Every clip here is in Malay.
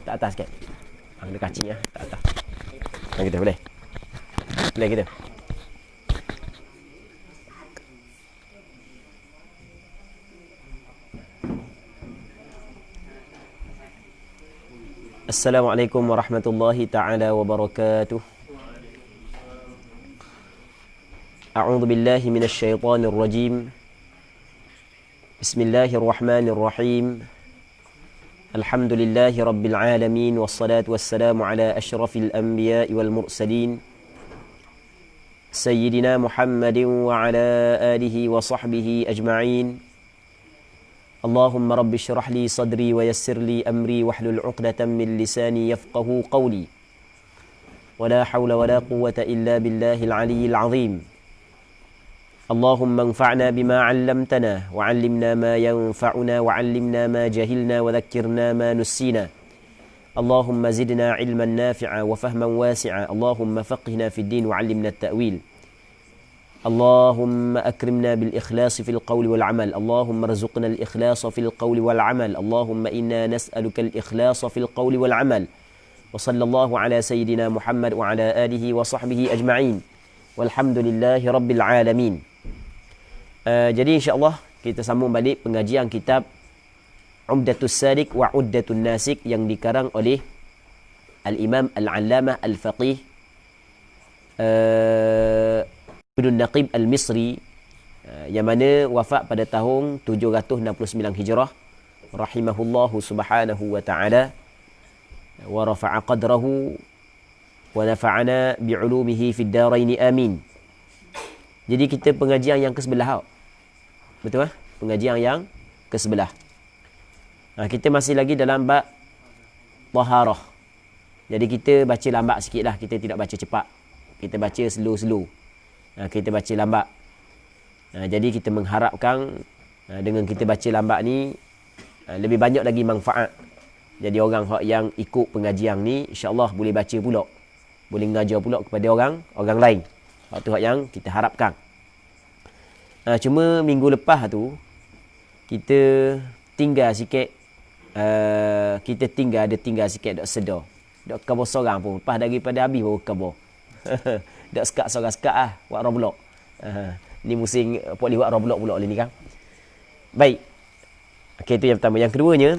Tak atas sikit. Ada kacing ya, tak atas. Nah, gitu boleh. Boleh gitu. Assalamualaikum warahmatullahi taala wabarakatuh. A'udzu billahi minasy syaithanir rajim. Bismillahirrahmanirrahim. Alhamdulillahi rabbil alamin wassalatu wassalamu ala asyrafil anbiya'i wal mursalin sayyidina Muhammadin wa ala alihi wa sahbihi ajma'in. Allahumma rabbi syrah li sadri wa yassir li amri wahlul 'uqdatam min lisani yafqahu qawli. Wala hawla wala quwwata illa billahil aliyyil 'azim. Allahumma anfa'na bima 'allamtana wa 'allimna ma yanfa'una wa 'allimna ma jahilna wa dhakkirna ma nussina. Allahumma zidna 'ilman nafi'a wa fahman wasi'a. Allahumma faqihna fid din wa 'allimna at-ta'wil. اللهم أكرمنا بالإخلاص في القول والعمل. اللهم ارزقنا الإخلاص في القول والعمل. اللهم إنا نسألك الإخلاص في القول والعمل. وصلى الله على سيدنا محمد وعلى آله وصحبه أجمعين. والحمد لله رب العالمين. Jadi insyaAllah kita sambung balik pengajian kitab Umdatus Salik wa Uddatun Nasik yang dikarang oleh Al-Imam Al-Allamah Al-Faqih Ibn Naqib Al-Misri, yang mana wafat pada tahun 769 Hijrah, rahimahullahu subhanahu wa ta'ala, wa rafa'a qadrahu wa nafa'ana bi'ulumihi fid daraini amin. Jadi kita pengajian yang ke-11. Betul? Pengajian yang ke-11. Kita masih lagi dalam bab taharah. Jadi kita baca lambat sikit lah, kita tidak baca cepat. Kita baca slow-slow. Kita baca lambat. Jadi kita mengharapkan dengan kita baca lambat ni lebih banyak lagi manfaat. Jadi orang yang ikut pengajian ni insya-Allah boleh baca pula. Boleh mengajar pula kepada orang lain. Itu yang kita harapkan. Cuma minggu lepas tu kita tinggal sikit, kita tinggal sikit dok sedar. Dok khabar seorang pun lepas daripada habis baru khabar. Dak sekat seorang sekat buat Roblox. Ni musim pok liwat Roblox pula ni kan. Baik. Okey, itu yang pertama. Yang keduanya,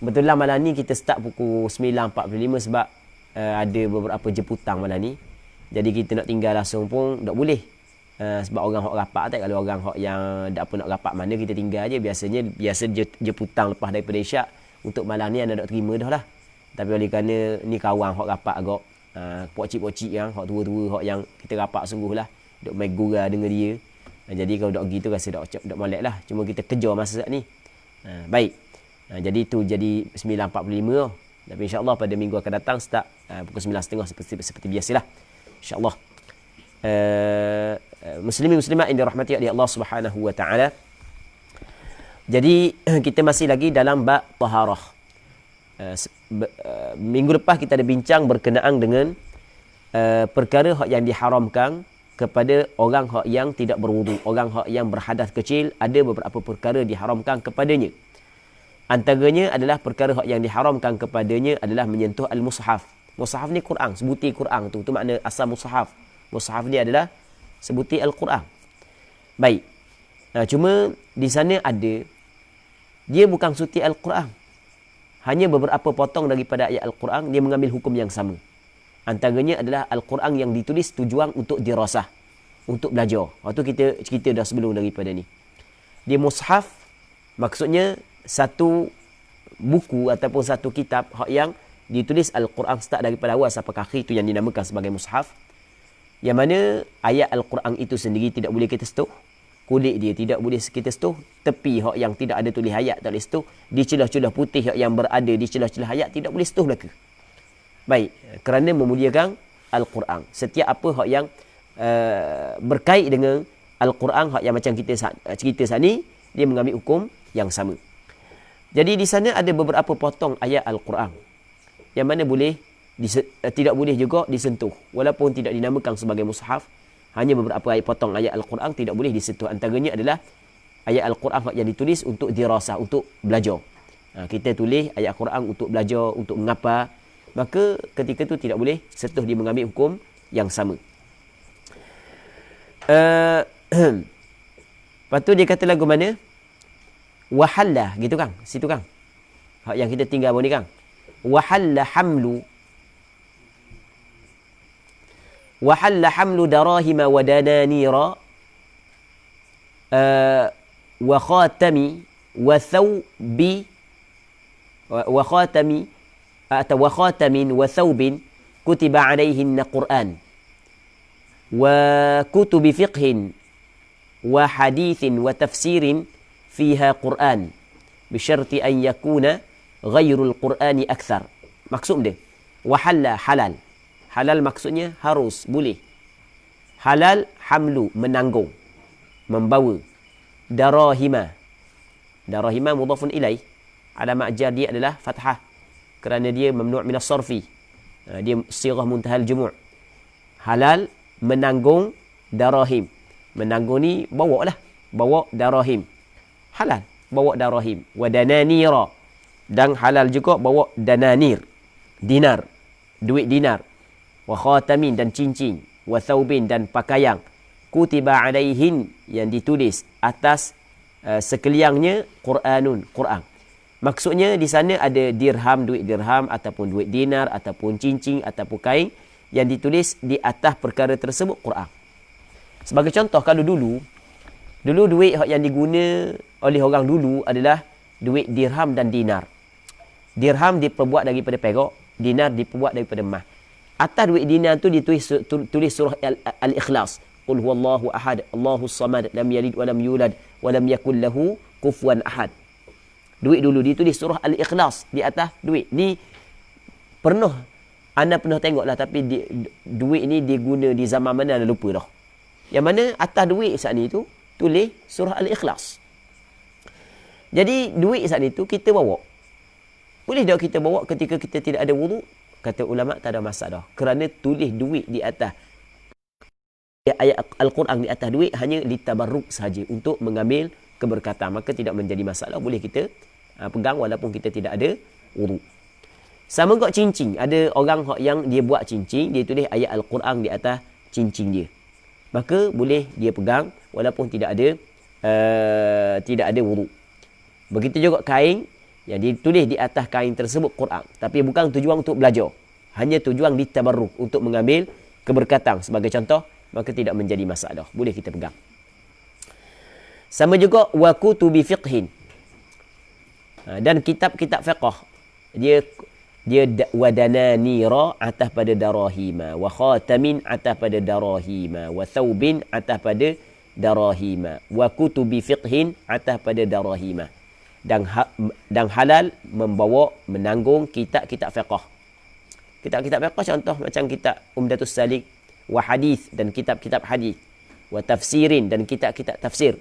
betul lah malam ni kita start pukul 9.45 sebab ada beberapa jemputan malam ni. Jadi kita nak tinggal langsung pun tak boleh. Sebab orang hok rapat tak, kalau orang hok yang tak apa nak rapat mana kita tinggal aje. Biasa jemputan lepas daripada Isyak untuk malam ni anda tak terima dah lah. Tapi oleh kerana ni kawan hok rapat agak pokcik-pokcik yang hak tua-tua, hak yang kita rapat sungguh lah, duk main gurau dengan dia. Jadi kalau dok gitu rasa dok molek lah. Cuma kita kejar masa saat ni. Baik. Jadi tu jadi 9.45. Tapi insya-Allah pada minggu akan datang start pukul 9.30 seperti biasalah. Insya-Allah. Muslimin muslimat yang dirahmati oleh Allah Subhanahu wa taala. Jadi kita masih lagi dalam bab taharah. Minggu lepas kita ada bincang berkenaan dengan perkara hak yang diharamkan kepada orang hak yang tidak berwudu, orang hak yang berhadas kecil, ada beberapa perkara diharamkan kepadanya. Antaranya adalah perkara hak yang diharamkan kepadanya adalah menyentuh al-mushaf. Mushaf ni Quran, sebutir Quran tu makna asal mushaf. Mushaf ni adalah sebutir al-Quran. Baik. Cuma di sana ada dia bukan sutir al-Quran. Hanya beberapa potong daripada ayat Al-Quran dia mengambil hukum yang sama. Antaranya adalah Al-Quran yang ditulis tujuan untuk dirasah, untuk belajar. Waktu kita cerita dah sebelum daripada ni. Dia mushaf maksudnya satu buku ataupun satu kitab yang ditulis Al-Quran start daripada awal sampai akhir, itu yang dinamakan sebagai mushaf. Yang mana ayat Al-Quran itu sendiri tidak boleh kita sentuh. Kulit dia tidak boleh kita sentuh. Tepi hak yang tidak ada tulis ayat tak boleh sentuh. Di celah-celah putih hak yang berada di celah-celah ayat tidak boleh sentuh belaka. Baik, kerana memuliakan Al-Quran. Setiap apa hak yang berkait dengan Al-Quran, hak yang macam kita cerita saat ni, dia mengambil hukum yang sama. Jadi di sana ada beberapa potong ayat Al-Quran yang mana boleh tidak boleh juga disentuh walaupun tidak dinamakan sebagai mushaf. Hanya beberapa ayat potong ayat Al-Quran tidak boleh disentuh. Antaranya adalah ayat Al-Quran yang ditulis untuk dirasah, untuk belajar. Kita tulis ayat Quran untuk belajar, untuk mengapa, maka ketika tu tidak boleh sentuh dia mengambil hukum yang sama. Lepas tu dia kata lagu mana? Wahalla, gitu kan? Situ kan? Hak yang kita tinggal ni kan? Wahalla hamlu darahima wa dananira wa khatami wa thawbi wa khatami atau wa khatamin wa thawbin kutiba alaihinna Qur'an wa kutubi fiqhin wa hadithin wa tafsirin fiha Qur'an bisyarti an yakuna ghairul Qur'ani akthar. Maksud dia wahalla, halal. Halal maksudnya harus, boleh. Halal hamlu, menanggung, membawa. Darahima mudhafun ilaih. Alamat jar dia adalah fathah kerana dia mamnu' min as-sarfi. Dia sirah muntahal jumu'. Halal menanggung darahim. Menanggung ni bawa darahim. Halal bawa darahim. Wa dananira, dan halal juga bawa dananir, dinar, duit dinar. Wa khatamin, dan cincin. Wa thawbin, dan pakaian. Kutiba alaihin, yang ditulis atas sekaliannya Quranun, Quran. Maksudnya di sana ada dirham, duit dirham, ataupun duit dinar, ataupun cincin, ataupun kain yang ditulis di atas perkara tersebut Quran. Sebagai contoh, kalau dulu duit yang diguna oleh orang dulu adalah duit dirham dan dinar. Dirham diperbuat daripada perak, dinar diperbuat daripada emas. Atas duit dinar tu tulis surah Al-Ikhlas. Qul huwallahu ahad, Allahus samad, lam yalid wa lam yulad wa lam yakul lahu kufuwan ahad. Duit dulu ditulis surah Al-Ikhlas di atas duit. Ni anda pernah tengoklah, tapi duit ni diguna di zaman mana anda lupa dah. Yang mana atas duit saat ni tu tulis surah Al-Ikhlas. Jadi duit saat ni tu kita bawa. Boleh tak kita bawa ketika kita tidak ada wudu? Kata ulama tak ada masalah. Kerana tulis duit di atas ayat Al-Quran di atas duit hanya litabarruk sahaja, untuk mengambil keberkatan, maka tidak menjadi masalah, boleh kita pegang walaupun kita tidak ada wudu. Sama juga cincin. Ada orang yang dia buat cincin, dia tulis ayat Al-Quran di atas cincin dia, maka boleh dia pegang walaupun tidak ada wudu. Begitu juga kain yang ditulis di atas kain tersebut Quran, tapi bukan tujuan untuk belajar, hanya tujuan litabarruk, untuk mengambil keberkatan sebagai contoh, maka tidak menjadi masalah, boleh kita pegang. Sama juga wa kutubi fiqhin, dan kitab-kitab fiqh, dia wa dananira atas pada darahima, wa khatamin atas pada darahima, wa thawbin atas pada darahima, wa kutubi fiqhin atas pada darahima. Dan halal membawa, menanggung kitab-kitab fiqh. Kitab-kitab fiqh contoh macam kitab Umdatus Salik, wa hadith, dan kitab-kitab hadith, wa tafsirin, dan kitab-kitab tafsir,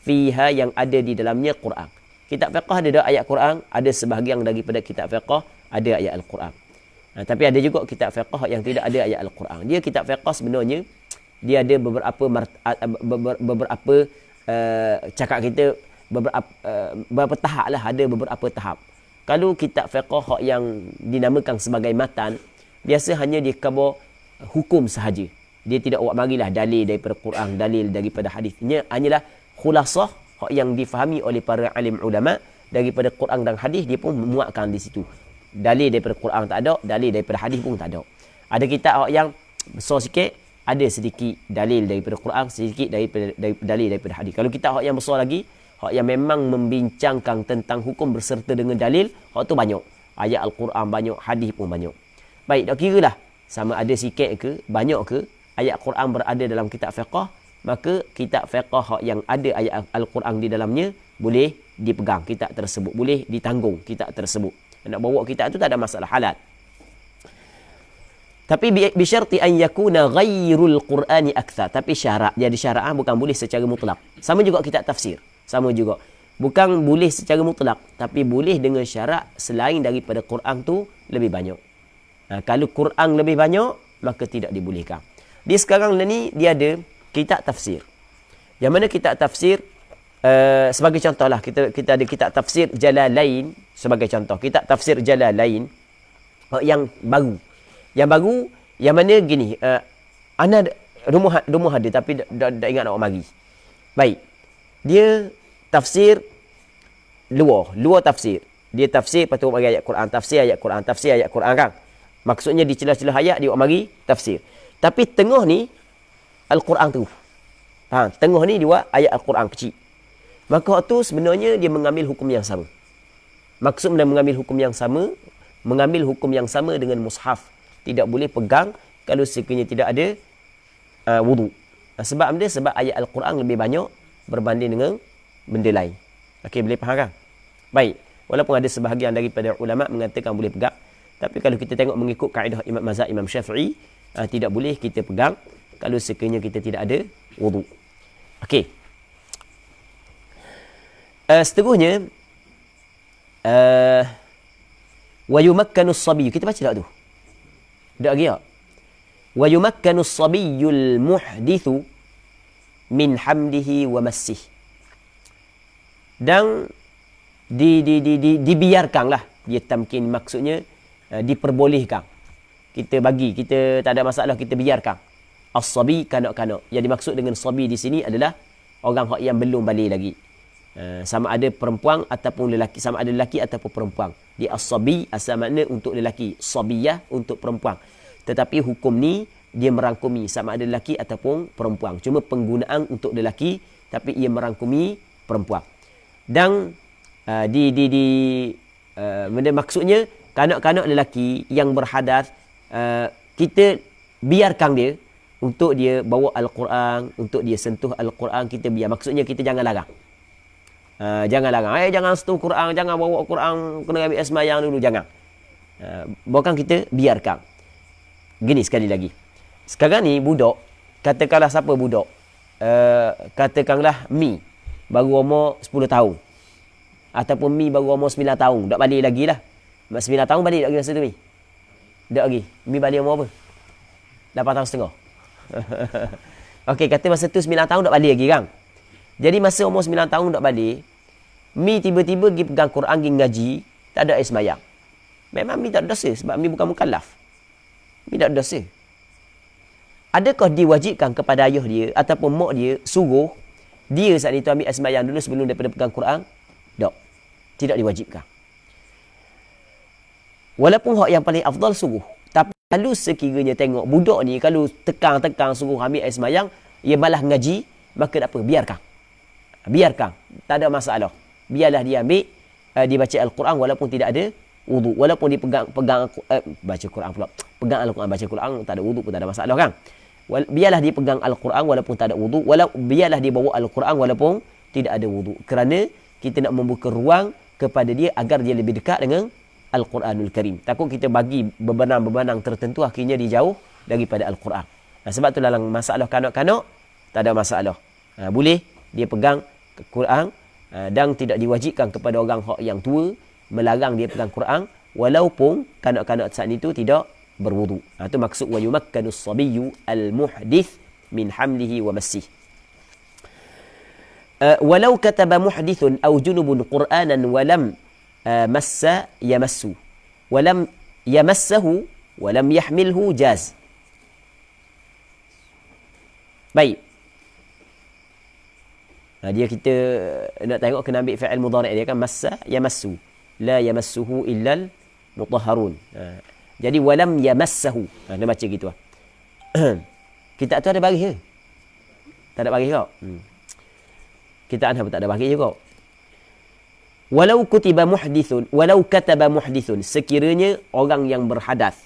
fiha, yang ada di dalamnya Quran. Kitab fiqh ada ayat Quran, ada sebahagian daripada kitab fiqh ada ayat Al-Quran. Tapi ada juga kitab fiqh yang tidak ada ayat Al-Quran. Dia kitab fiqh sebenarnya dia ada beberapa cakap kita beberapa tahap lah, ada beberapa tahap. Kalau kitab fiqh yang dinamakan sebagai matan, biasa hanya dia cover hukum sahaja. Dia tidak buat marilah dalil daripada Quran, dalil daripada hadis. Ini hanyalah khulasah yang difahami oleh para alim ulama daripada Quran dan hadis, dia pun memuatkan di situ. Dalil daripada Quran tak ada, dalil daripada hadis pun tak ada. Ada kitab yang besar sikit, ada sedikit dalil daripada Quran, sedikit daripada dalil daripada hadis. Kalau kitab yang besar lagi, yang memang membincangkan tentang hukum berserta dengan dalil, tu banyak. Ayat Al-Quran banyak, hadis pun banyak. Baik, tak kira lah sama ada sikit ke, banyak ke, ayat Quran berada dalam kitab fiqh, maka kitab fiqh yang ada ayat Al-Quran di dalamnya boleh dipegang kitab tersebut, boleh ditanggung kitab tersebut. Nak bawa kitab tu tak ada masalah, halal. Tapi bisyarti an yakuna ghairul Qur'ani akthar. Tapi syarat, jadi syarat bukan boleh secara mutlak. Sama juga kitab tafsir. Sama juga. Bukan boleh secara mutlak, tapi boleh dengan syarat selain daripada Quran tu lebih banyak. Kalau Quran lebih banyak, maka tidak dibolehkan. Di sekarang ni dia ada kitab tafsir. Yang mana kitab tafsir sebagai contohlah, kita ada kitab tafsir Jalalain sebagai contoh. Kitab tafsir Jalalain yang baru. Yang baru, yang mana gini, ana rumah ada tapi tak ingat nak mari. Baik. Dia tafsir luar tafsir. Dia tafsir lepas tu mari ayat Quran, tafsir ayat Quran, tafsir ayat Quran kan. Maksudnya di celah-celah ayat dia mari tafsir. Tapi tengah ni Al-Quran tu. Tengah ni dia ayat Al-Quran kecil. Maka tu sebenarnya dia mengambil hukum yang sama. Maksud mengambil hukum yang sama, mengambil hukum yang sama dengan mushaf. Tidak boleh pegang kalau sekiranya tidak ada wudu. Sebab dia sebab ayat Al-Quran lebih banyak berbanding dengan benda lain. Okey, boleh faham kan? Baik. Walaupun ada sebahagian daripada ulama mengatakan boleh pegang, tapi kalau kita tengok mengikut kaedah mazhab Imam Syafi'i, tidak boleh kita pegang kalau sekiranya kita tidak ada wudu. Okey. Seterusnya wa yumakkanu as-sabiy. Kita baca tak tu? Tak lagi tak? Wa yumakkanu as-sabiyyul muhdithu min hamdihi wa massih. Dan dibiarkanlah dia tamkin, maksudnya diperbolehkan. Kita tak ada masalah, kita biarkan. As-sabi, kanak-kanak. Yang dimaksud dengan sabi di sini adalah orang yang belum balik lagi. Sama ada perempuan ataupun lelaki, sama ada lelaki ataupun perempuan. Di as-sabi asal makna untuk lelaki, sabiyah untuk perempuan. Tetapi hukum ni dia merangkumi sama ada lelaki ataupun perempuan. Cuma penggunaan untuk lelaki tapi ia merangkumi perempuan. Dan maksudnya kanak-kanak lelaki yang berhadas, kita biarkan dia untuk dia bawa Al-Quran, untuk dia sentuh Al-Quran, kita biar. Maksudnya kita jangan larang. Jangan larang. Jangan sentuh Quran, jangan bawa Quran, kena ambil sembahyang dulu, jangan. Bukan kita biarkan. Gini sekali lagi. Sekarang ni budak, katakanlah siapa budak? Katakanlah Mi baru umur 10 tahun. Ataupun Mi baru umur 9 tahun, tak balik lagi lah. 9 tahun balik lagi masa tu Mi? Tak lagi. Mi balik umur apa? 8 tahun setengah. Okey, kata masa tu 9 tahun tak balik lagi kan? Jadi masa umur 9 tahun tak balik, Mi tiba-tiba pergi pegang Quran, pergi ngaji, tak ada air sembahyang. Memang Mi tak ada dosa sebab Mi bukan mukallaf. Mi tak ada dosa. Adakah diwajibkan kepada ayah dia ataupun mak dia suruh dia saat itu ambil air sembahyang dulu sebelum daripada pegang Quran? Tak. Tidak diwajibkan. Walaupun hak yang paling afdal suruh. Tapi kalau sekiranya tengok budak ni kalau tekan-tekan suruh ambil air sembahyang, ia malah ngaji, maka tak apa, biarkan. Biarkan, tak ada masalah. Biarlah dia ambil, dia baca Al-Quran walaupun tidak ada wudu. Walaupun dia pegang baca Quran pula. Pegang Al-Quran, baca Quran, tak ada wudu pun tak ada masalah kan? Biarlah dia pegang Al-Quran walaupun tak ada wudu. Biarlah dia bawa Al-Quran walaupun tidak ada wudu. Kerana kita nak membuka ruang kepada dia agar dia lebih dekat dengan Al-Quranul Karim. Takut kita bagi bebenang-bebenang tertentu, akhirnya dia jauh daripada Al-Quran. Sebab tu dalam masalah kanak-kanak, tak ada masalah. Boleh dia pegang Quran, dan tidak diwajibkan kepada orang yang tua melarang dia pegang Quran walaupun kanak-kanak saat itu tidak berwudu. Itu maksud wa yumakkanu as-sabiyyu al-muhdith min hamlihi wa massih. Walau kataba muhdithun aw junubun Qur'anan wa lam massa yamassu wa lam yamassahu wa lam yahmilhu jaz. Baik. Dia kita nak tengok kena ambil fa'il mudhari' dia kan, massa yamassu, la yamassuhu illal mutahharun. Jadi walam yamassahu. Dia baca gitu ah. Kita tu ada baris ke? Tak ada baris kau. Kita pun tak ada baris juga. Walau kataba muhdithun, sekiranya orang yang berhadas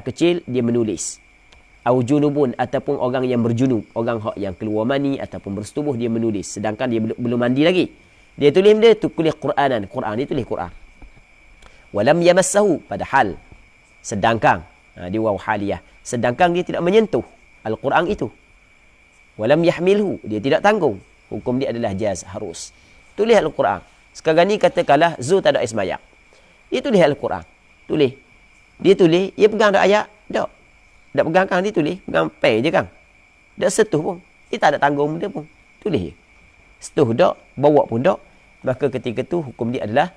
kecil dia menulis. Au junubun, ataupun orang yang berjunub, orang yang keluar mani ataupun bersetubuh dia menulis sedangkan dia belum mandi lagi. Dia tulis benda tu, kuliah Quranan, Quran, dia tulis Quran. Walam yamassahu, padahal sedangkan dia waw haliyah, sedangkan dia tidak menyentuh Al-Quran itu. Walam yahmilhu, dia tidak tanggung. Hukum dia adalah jaz, harus. Tulis Al-Quran. Sekarang ni katakanlah Zul tak ada ismayah. Dia tulis Al-Quran. Tulis. Dia tulis, dia pegang ada ayat? Tak. Tak pegang kan, dia tulis. Pegang pen je kan. Tak setuh pun. Dia tak ada tanggung benda pun. Tulis je. setuh dak, bawa pun dak, maka ketika tu hukum dia adalah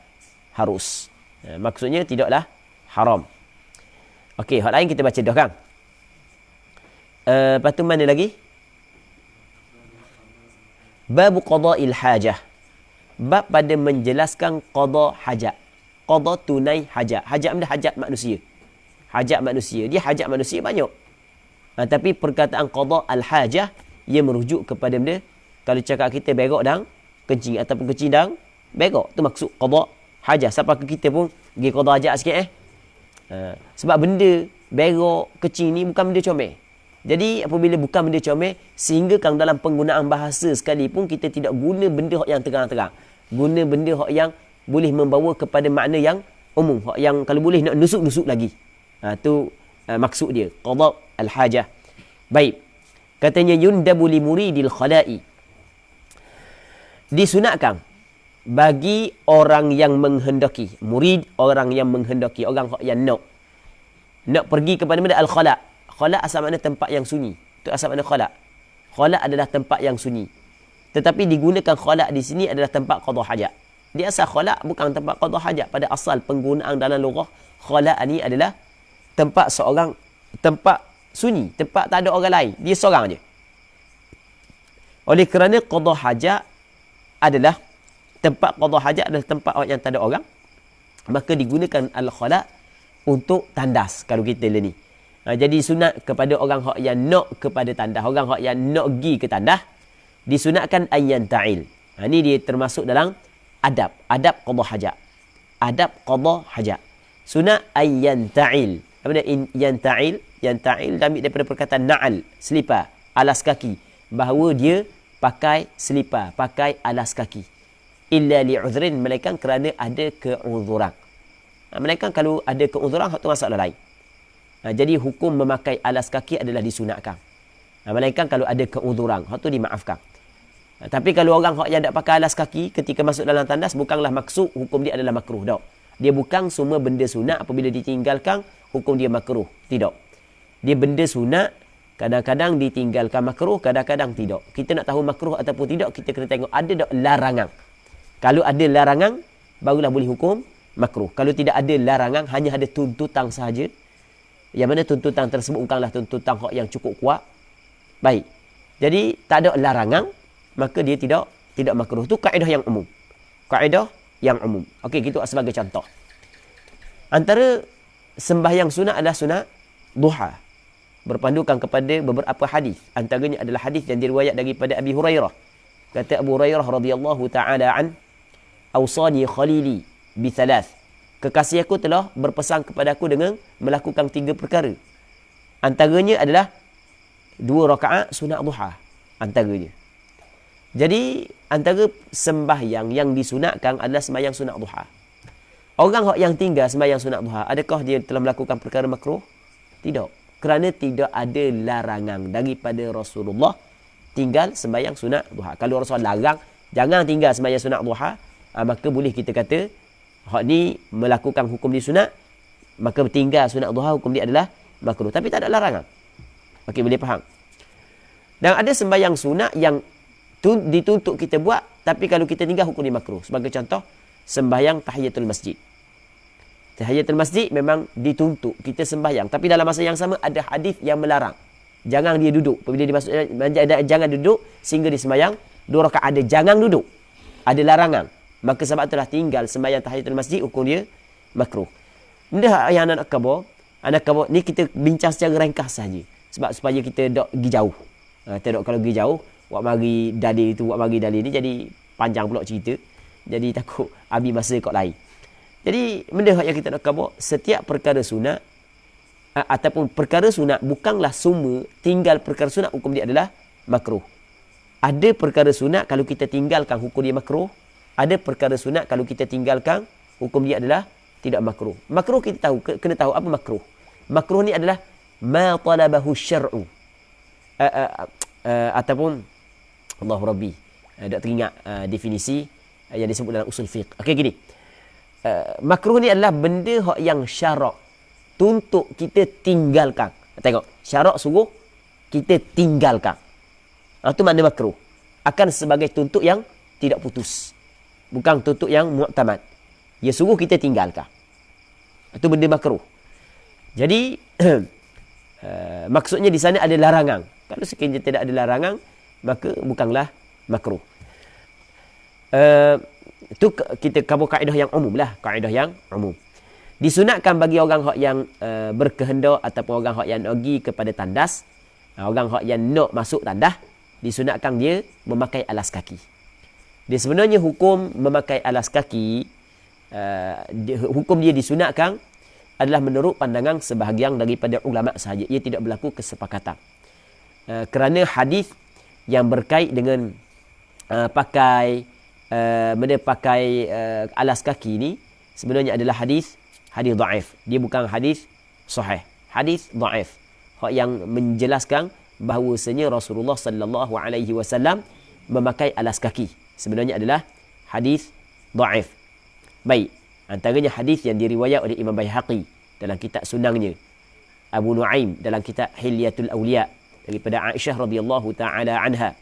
harus. Maksudnya tidaklah haram. Okey, hak lain kita baca dah kan. Lepas tu mana lagi? Bab qada'il hajah. Bab pada menjelaskan qada hajat. Qada tunai hajat. Hajat benda hajat manusia. Hajat manusia. Dia hajat manusia banyak. Tapi perkataan qada al-hajah, ia merujuk kepada benda, kalau cakap kita berak dan kencing, ataupun kencing dan berak. Itu maksud qada hajah. Siapa ke kita pun pergi qada hajat sikit sebab benda berak, kencing ni bukan benda comel. Jadi apabila bukan benda comel, sehingga kan dalam penggunaan bahasa sekalipun kita tidak guna benda yang terang-terang. Guna benda yang boleh membawa kepada makna yang umum. Yang kalau boleh nak nusuk-nusuk lagi. Tu maksud dia. Qada al-hajah. Baik. Katanya yundabu li muridil khala'i. Disunatkan bagi orang yang menghendaki. Murid, orang yang menghendaki. Orang yang nak pergi kepada mana? Al-khala'. Khala' asal makna tempat yang sunyi. Itu asal makna khala'. Khala' adalah tempat yang sunyi. Tetapi digunakan khala' di sini adalah tempat qada hajat. Dia asal khala' bukan tempat qada hajat. Pada asal penggunaan dalam lughah, khala' ni adalah tempat seorang, tempat sunyi, tempat tak ada orang lain. Dia seorang je. Oleh kerana qada hajat adalah tempat qada hajat adalah tempat yang tak ada orang, maka digunakan al-khala' untuk tandas kalau kita ni. Jadi sunat kepada orang yang nak kepada tandas, orang yang nak pergi ke tandas, disunatkan ayyan ta'il. Ini dia termasuk dalam adab qada hajat. Adab qada hajat. Sunat ayyan ta'il. Apa dia yan ta'il? Yan ta'il ambil daripada perkataan na'al, selipar, alas kaki. Bahawa dia pakai selipar, pakai alas kaki. Illa li'udhrin, melainkan kerana ada keuzuran. Melainkan kalau ada keuzuran, itu masalah lain. Jadi hukum memakai alas kaki adalah disunatkan. Melainkan kalau ada keuzuran, itu dimaafkan. Tapi kalau orang yang tak pakai alas kaki ketika masuk dalam tandas, bukanlah maksud hukum dia adalah makruh. Tak. Dia bukan semua benda sunat apabila ditinggalkan, hukum dia makruh. Tidak. Dia benda sunat, kadang-kadang ditinggalkan makruh, kadang-kadang tidak. Kita nak tahu makruh ataupun tidak, kita kena tengok ada tak larangan. Kalau ada larangan, barulah boleh hukum makruh. Kalau tidak ada larangan, hanya ada tuntutan sahaja, yang mana tuntutan tersebut bukanlah tuntutan yang cukup kuat. Baik. Jadi tak ada larangan, maka dia tidak makruh. Itu kaedah yang umum. Kaedah yang umum. Okey, kita sebagai contoh. Antara sembahyang sunat adalah sunat duha. Berpandukan kepada beberapa hadis. Antaranya adalah hadis yang diriwayat daripada Abi Hurairah. Kata Abu Hurairah radhiyallahu taala an, "Awsani khalili bi thalath." Kekasih aku telah berpesan kepada aku dengan melakukan 3 perkara. Antaranya adalah 2 rakaat sunat duha. Antaranya. Jadi, antara sembahyang yang disunatkan adalah sembahyang sunat duha. Orang yang tinggal sembahyang sunat duha, adakah dia telah melakukan perkara makruh? Tidak. Kerana tidak ada larangan daripada Rasulullah tinggal sembahyang sunat duha. Kalau Rasulullah larang, jangan tinggal sembahyang sunat duha, maka boleh kita kata, hak ni melakukan hukum di sunat, maka tinggal sunat duha hukum dia adalah makruh. Tapi tak ada larangan. Okey, boleh faham? Dan ada sembahyang sunat yang dituntut kita buat, tapi kalau kita tinggal hukum dia makruh. Sebagai contoh, sembahyang tahiyatul masjid. Tahiyatul masjid memang dituntut kita sembahyang, tapi dalam masa yang sama ada hadis yang melarang. Jangan dia duduk. Apabila dia masuk, jangan duduk sehingga dia sembahyang 2 rakaat. Ada jangan duduk. Ada larangan. Maka sebab itulah tinggal sembahyang tahiyatul masjid hukum dia makruh. Benda yang anak khabar ni kita bincang secara ringkas saja. Sebab supaya kita tak pergi jauh. Tidak kalau pergi jauh, buat mari dalil tu, buat mari dalil ni jadi panjang pula cerita. Jadi takut habis masa kat lain. Jadi benda yang kita nak khabar, setiap perkara sunat ataupun perkara sunat bukanlah semua tinggal perkara sunat hukum dia adalah makruh. Ada perkara sunat kalau kita tinggalkan hukum dia makruh. Ada perkara sunat kalau kita tinggalkan hukum dia adalah tidak makruh. Makruh kita tahu, kena tahu apa makruh. Makruh ni adalah ma talabahu syar'u. Ataupun Allahu Rabbi. Tak teringat definisi yang disebut dalam usul fiqh. Okey, gini. Makruh ni adalah benda yang syarak tuntut kita tinggalkan. Tengok, syarak suruh kita tinggalkan. Itu makna makruh. Akan sebagai tuntut yang tidak putus. Bukan tutup yang mu'tamad. Dia suruh kita tinggalkan. Itu benda makruh. Jadi maksudnya di sana ada larangan. Kalau sekiranya tidak ada larangan, maka bukanlah makruh. Itu kita kabur kaedah yang umum lah. Kaedah yang umum. Disunatkan bagi orang yang berkehendak ataupun orang yang pergi kepada tandas. Orang yang nak masuk tandas, disunatkan dia memakai alas kaki. Dia sebenarnya hukum memakai alas kaki, hukum dia disunatkan adalah menurut pandangan sebahagian daripada ulama sahaja. Ia tidak berlaku kesepakatan. Kerana hadis yang berkait dengan pakai alas kaki ni sebenarnya adalah hadis dhaif. Dia bukan hadis sahih. Hadis dhaif. Hak yang menjelaskan bahawasanya Rasulullah sallallahu alaihi wasallam memakai alas kaki sebenarnya adalah hadis dhaif. Baik, antaranya hadis yang diriwayat oleh Imam Baihaqi dalam kitab Sunannya, Abu Nuaim dalam kitab Hilyatul Awliya daripada Aisyah radhiyallahu taala anha.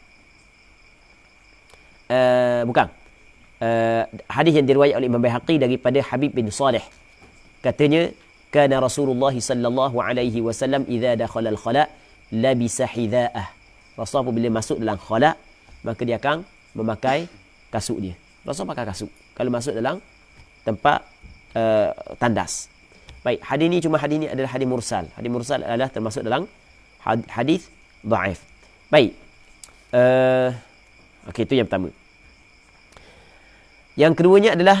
Hadis yang diriwayat oleh Imam Baihaqi daripada Habib bin Saleh. Katanya, kana Rasulullah sallallahu alaihi wasallam idza dakhala al-khala labisa hidha'ah. Rasul bila masuk dalam khala, maka dia akan memakai kasut dia. Rasul pakai kasut kalau masuk dalam tempat tandas. Baik, hadis ni adalah hadis mursal. Hadis mursal adalah termasuk dalam hadis dhaif. Baik. Okey, itu yang pertama. Yang keduanya adalah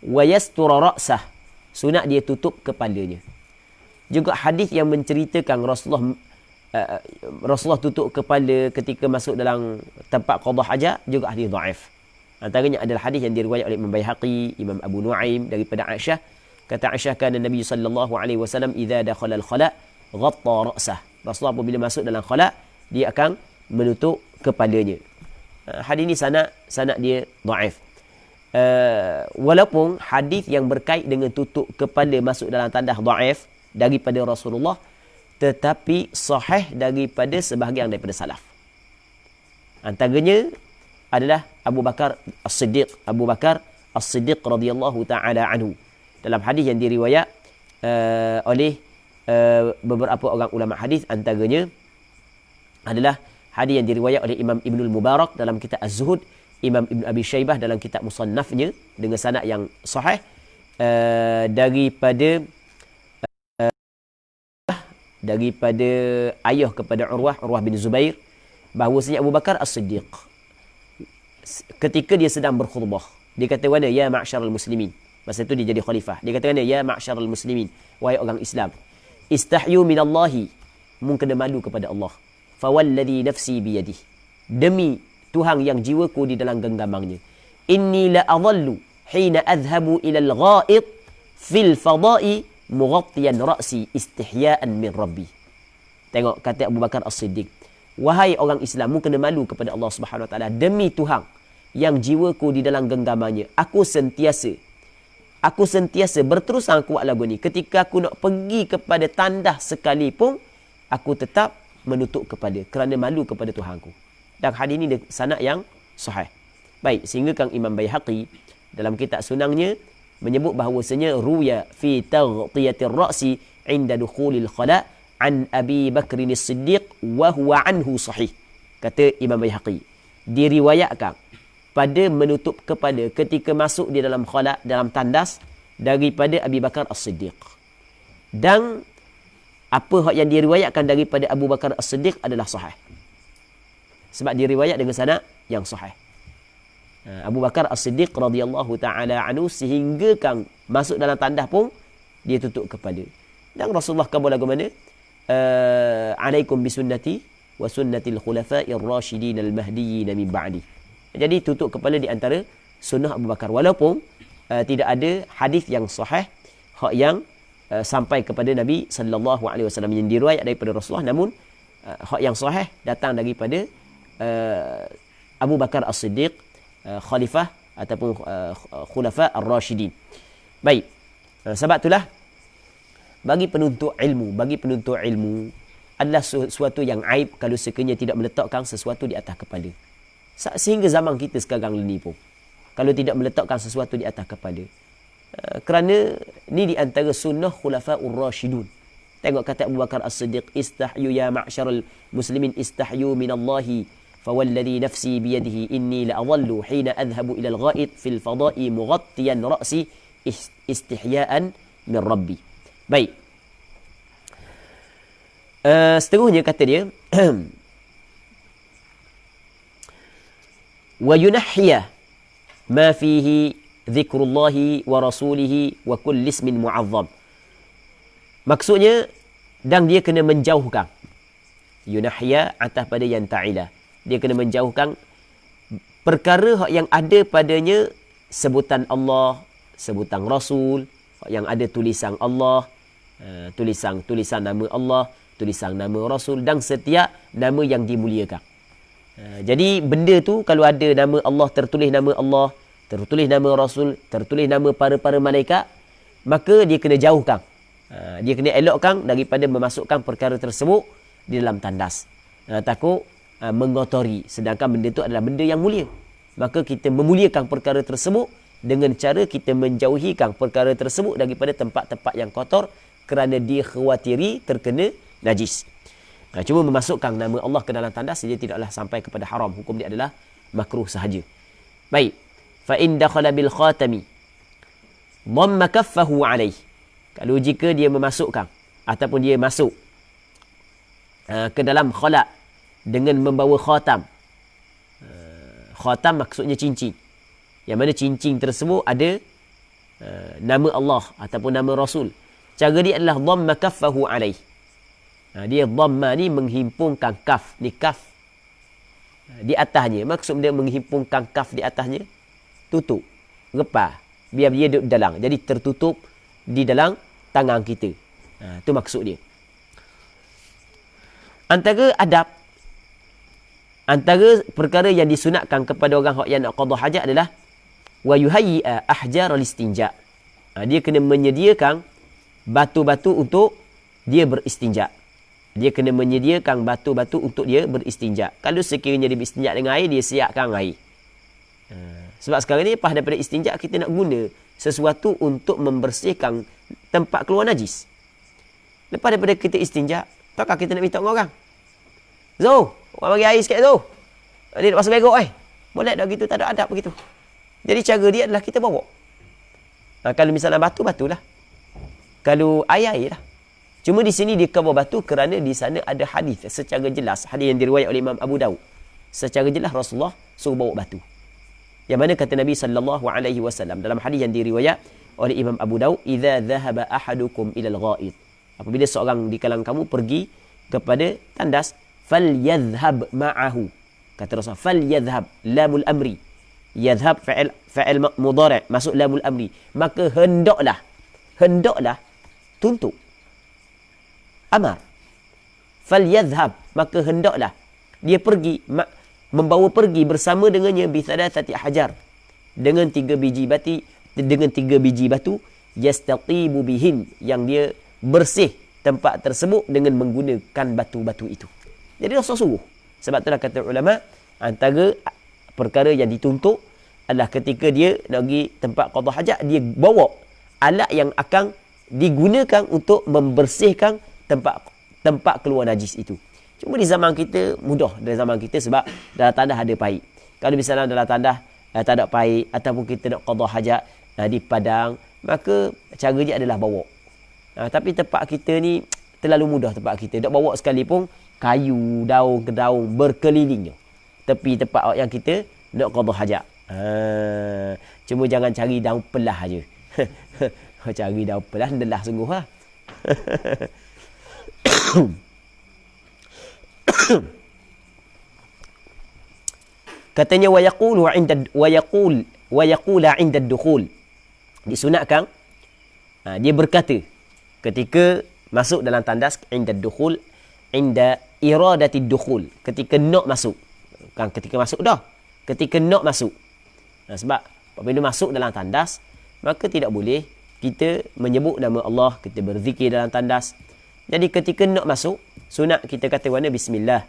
wayastura ra'sah. Sunat dia tutup kepalanya. Juga hadis yang menceritakan Rasulullah tutup kepala ketika masuk dalam tempat qadah hajat juga hadis dhaif. Antaranya adalah hadis yang diriwayat oleh Imam Baihaqi, Imam Abu Nuaim daripada Aisyah. Kata Aisyah, kana Nabi sallallahu alaihi wasallam idza dakhala al-khala ghatta ra'sah. Rasulullah apabila masuk dalam khala, dia akan menutup kepalanya. Hadis ini sanad dia dhaif. Walaupun hadis yang berkait dengan tutup kepala masuk dalam tandas dhaif daripada Rasulullah, tetapi sahih daripada sebahagian daripada salaf. Antaranya adalah Abu Bakar As-Siddiq radhiyallahu taala anhu. Dalam hadis yang diriwayat oleh beberapa orang ulama hadis, antaranya adalah hadis yang diriwayat oleh Imam Ibnul Mubarak dalam kitab Az-Zuhud, Imam Ibn Abi Shaybah dalam kitab Musannafnya dengan sanad yang sahih daripada ayah kepada Urwah bin Zubair, bahawasanya Abu Bakar As-Siddiq ketika dia sedang berkhutbah, dia kata, "Wana ya ma'syaral muslimin." Masa itu dia jadi khalifah. Dia kata, "Ya ma'syaral muslimin, wahai orang Islam, istahyu minallahi, mun kena malu kepada Allah. Fawalladhi nafsi biyadih, demi Tuhan yang jiwaku di dalam genggamannya. Inni la adhallu hina adhhabu ila al-gha'id fil fada'i mughattiyan ra'si istihya'an min rabbi." Tengok kata Abu Bakar As-Siddiq, wahai orang Islam, mu kena malu kepada Allah Subhanahu Wa Taala, demi Tuhan yang jiwaku di dalam genggamannya. Aku sentiasa berterusan kuat lagu ni. Ketika aku nak pergi kepada tandas sekalipun, aku tetap menutup kepala kerana malu kepada Tuhanku. Dan hadis ini sanad yang sahih. Baik, sehingga Kang Imam Baihaqi dalam kitab Sunannya menyebut bahawasanya ruya fi taghtiyatir ra'si inda dukhulil khala an Abi Bakr as-Siddiq wa huwa anhu sahih. Kata Imam Baihaqi, diriwayatkan pada menutup kepala ketika masuk di dalam khala, dalam tandas, daripada Abi Bakar As-Siddiq. Dan apa yang diriwayatkan daripada Abu Bakar As-Siddiq adalah sahih. Sebab diriwayat dengan sanad yang sahih. Abu Bakar As-Siddiq radhiyallahu taala anhu sehingga kan masuk dalam tandas pun dia tutup kepala. Dan Rasulullah kabul lagu mana? Alaikum bisunnati wa sunnatil khulafa'ir rasyidin al-mahdiyyin min ba'di. Jadi tutup kepala di antara sunnah Abu Bakar, walaupun tidak ada hadis yang sahih hak yang sampai kepada Nabi sallallahu alaihi wasallam yang diriwayat daripada Rasulullah, namun hak yang sahih datang daripada Abu Bakar As-Siddiq, khalifah ataupun khulafa ar-rasyidin. Baik, sebab itulah bagi penuntut ilmu adalah sesuatu yang aib kalau sekiranya tidak meletakkan sesuatu di atas kepala. Sehingga zaman kita sekarang ni pun, kalau tidak meletakkan sesuatu di atas kepala. Kerana ni di antara sunnah khulafaur rasyidun. Tengok kata Abu Bakar As-Siddiq, istahyu ya ma'syaral muslimin istahyu minallahi fawalladhi nafsi biyadihi inni la'adhallu hina adhhabu ila al-gha'id fil fada'i mughattiyan ra'si istihya'an min rabbi. Baik. Seterusnya kata dia wa yunahhiya ma fihi dzikrullahi wa rasulihi wa kulli ismin mu'azzam. Maksudnya, dan dia kena menjauhkan. Yunahhiya atas pada yang ta'ila. Dia kena menjauhkan perkara yang ada padanya sebutan Allah, sebutan Rasul, yang ada tulisan Allah, tulisan nama Allah, tulisan nama Rasul dan setiap nama yang dimuliakan. Jadi benda tu kalau ada nama Allah, tertulis nama Allah, tertulis nama Rasul, tertulis nama para malaikat, maka dia kena jauhkan. Dia kena elokkan daripada memasukkan perkara tersebut di dalam tandas. Takut mengotori, sedangkan benda itu adalah benda yang mulia. Maka kita memuliakan perkara tersebut dengan cara kita menjauhikan perkara tersebut daripada tempat-tempat yang kotor kerana dia khawatiri terkena najis. Cuma memasukkan nama Allah ke dalam tandas dia tidaklah sampai kepada haram. Hukum dia adalah makruh sahaja. Baik. Fa in dakhala bil khatami dhamma kaffahu alaih. Kalau jika dia memasukkan ataupun dia masuk ke dalam khala dengan membawa khatam. Khatam maksudnya cincin. Yang mana cincin tersebut ada nama Allah ataupun nama Rasul. Cara dia adalah dhamma kaffahu alaih. Dia dhamma ni menghimpunkan kaf. Ni kaf di atasnya. Maksud dia menghimpunkan kaf di atasnya, tutup, repah, biar dia duduk dalam. Jadi tertutup di dalam tangan kita. Itu maksud dia. Antara adab, antara perkara yang disunatkan kepada orang yang nak qada hajat adalah wa yuhayyi'a ahjar al-istinja. Dia kena menyediakan batu-batu untuk dia beristinja. Dia kena menyediakan batu-batu untuk dia beristinja. Kalau sekiranya dia beristinja dengan air, dia siapkan air. Sebab sekarang ni lepas daripada istinja, kita nak guna sesuatu untuk membersihkan tempat keluar najis. Lepas daripada kita istinja, takkan kita nak minta dengan orang? Zo, orang bagi air sikit tu. Dia nak pasal begok Boleh tak gitu, tak ada adab begitu. Jadi cara dia adalah kita bawa. Kalau misalnya batu-batulah. Kalau air lah. Cuma di sini dia cover batu kerana di sana ada hadis secara jelas. Hadis yang diriwayat oleh Imam Abu Daud. Secara jelas Rasulullah suruh bawa batu. Yang mana kata Nabi SAW dalam hadis yang diriwayat oleh Imam Abu Daud, "Idza dhahaba ahadukum ila al-gha'id." Apabila seorang di kalangan kamu pergi kepada tandas, falyadhhab ma'ahu. Kata Rasulullah, falyadhhab, lamul amri. Yadhhab fa'il mudhari', masuk lamul amri. Maka hendaklah tuntut. Amar. Falyadhhab, maka hendaklah dia pergi, membawa pergi bersama dengannya bi thalathati hajar, dengan 3 biji batu yastaqibu bihin, yang dia bersih tempat tersebut dengan menggunakan batu-batu itu. Jadi Rasul suruh. Sebab itulah kata ulama, antara perkara yang dituntut adalah ketika dia nak pergi tempat qada hajat, dia bawa alat yang akan digunakan untuk membersihkan tempat keluar najis itu. Cuma di zaman kita mudah, dari zaman kita, sebab dalam tandas ada paip. Kalau misalnya dalam tandas tak ada paip ataupun kita nak qada hajat di padang, maka cara dia adalah bawa. Tapi tempat kita ni terlalu mudah tempat kita. Tak bawa sekalipun kayu, daun ke daun berkeliling tepi tempat yang kita nak qada hajat. Cuma jangan cari daun pelah aja. Cari daun pelah delah sungguh lah. Katanya wa yaqula 'inda ad-dukhul. Disunatkan dia berkata ketika masuk dalam tandas, 'inda ad-dukhul, 'inda iradati ad-dukhul, ketika nak masuk. Bukan ketika masuk dah, ketika nak masuk. Sebab apabila masuk dalam tandas, maka tidak boleh kita menyebut nama Allah, kita berzikir dalam tandas. Jadi ketika nak masuk, sunat kita kata warna bismillah.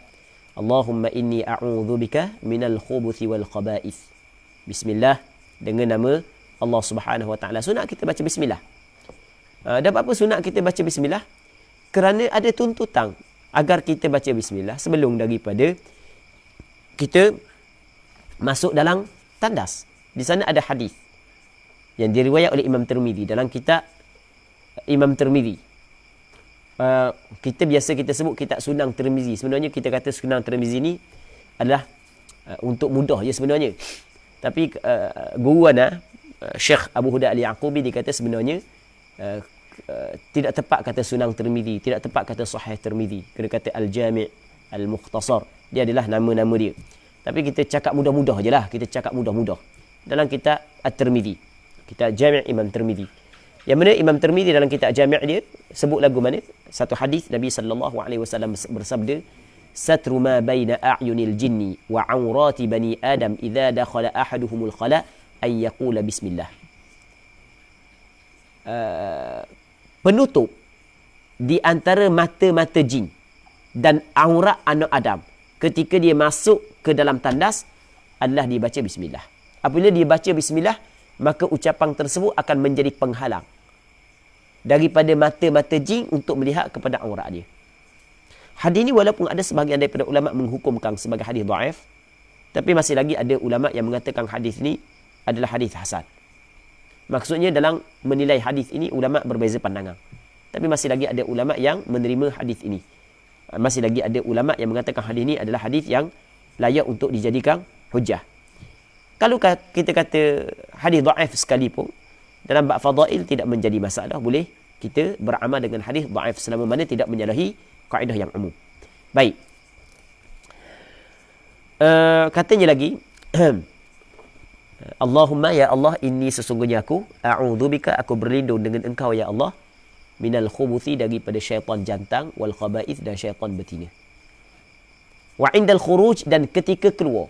Allahumma inni a'udzubika minal khubuthi wal khaba'ith. Bismillah, dengan nama Allah Subhanahu wa taala. Sunat kita baca bismillah. Dan apa sunat kita baca bismillah? Kerana ada tuntutan agar kita baca bismillah sebelum daripada kita masuk dalam tandas. Di sana ada hadis yang diriwayat oleh Imam Tirmizi dalam kitab Imam Tirmizi. Kita biasa kita sebut kitab Sunan Tirmizi. Sebenarnya kita kata Sunan Tirmizi ni adalah untuk mudah je sebenarnya. Tapi guru ana Syekh Abu Huda Al-Yaqubi dia kata sebenarnya tidak tepat kata Sunan Tirmizi, tidak tepat kata Sahih Tirmizi. Kena kata Al-Jami' Al-Mukhtasar. Dia adalah nama-nama dia. Tapi kita cakap mudah-mudah je lah. Kita cakap mudah-mudah. Dalam kitab At-Tirmizi. Kitab Jami' Imam Tirmizi. Yang mana Imam Tirmizi dalam kitab Jami' dia sebut lagu mana? Satu hadis Nabi SAW bersabda, "Satru ma baina a'yunil jinni wa 'awrati bani Adam idza dakhala ahaduhumul khala' ay yaqula bismillah." Penutup di antara mata-mata jin dan aurat anak Adam ketika dia masuk ke dalam tandas adalah dibaca bismillah. Apabila dia baca bismillah, maka ucapan tersebut akan menjadi penghalang daripada mata-mata jin untuk melihat kepada aurat dia. Hadis ini walaupun ada sebahagian daripada ulama menghukumkan sebagai hadis dhaif, tapi masih lagi ada ulama yang mengatakan hadis ini adalah hadis hasan. Maksudnya dalam menilai hadis ini ulama berbeza pandangan. Tapi masih lagi ada ulama yang menerima hadis ini. Masih lagi ada ulama yang mengatakan hadis ini adalah hadis yang layak untuk dijadikan hujah. Kalau kita kata hadis dhaif sekalipun, dalam bab fadail tidak menjadi masalah. Boleh kita beramal dengan hadis dhaif selama mana tidak menyalahi kaedah yang umum. Baik. Katanya lagi, Allahumma ya Allah, inni sesungguhnya aku, a'udzubika, aku berlindung dengan engkau ya Allah, minal khubuthi, daripada syaitan jantan, wal khaba'ith, dan syaitan betina. Wa indal khuruj, dan ketika keluar.